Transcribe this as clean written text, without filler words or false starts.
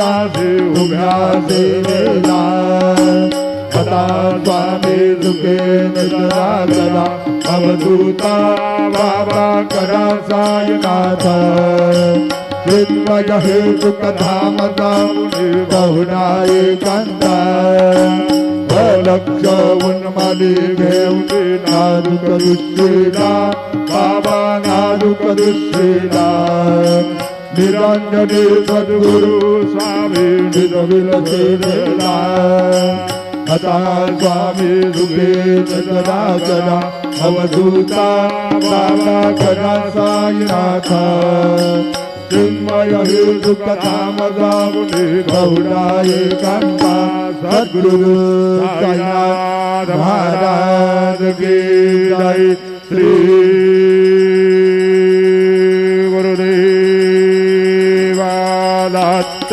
दासी उभ्या सेवेला आता स्वामी सुखे निद्रा सदा अवधूता बाबा करा सायनाथ चिन्मय हेतु कथामता बहुनाय कंता लक्ष उन्मली घेऊन नाजुक दृष्टीला बाबा नाजुक दृष्टीला निरंजनी सद्गुरु स्वामी निरविलसेला आता स्वामी सुखे सदा सदा अवधूता बाबा करा साईनाथ चिन्मय हेतु कथामता बहुनाय कंता सद्गुरु साईनाथ महाराज की जय। श्री गुरुदेव दत्त।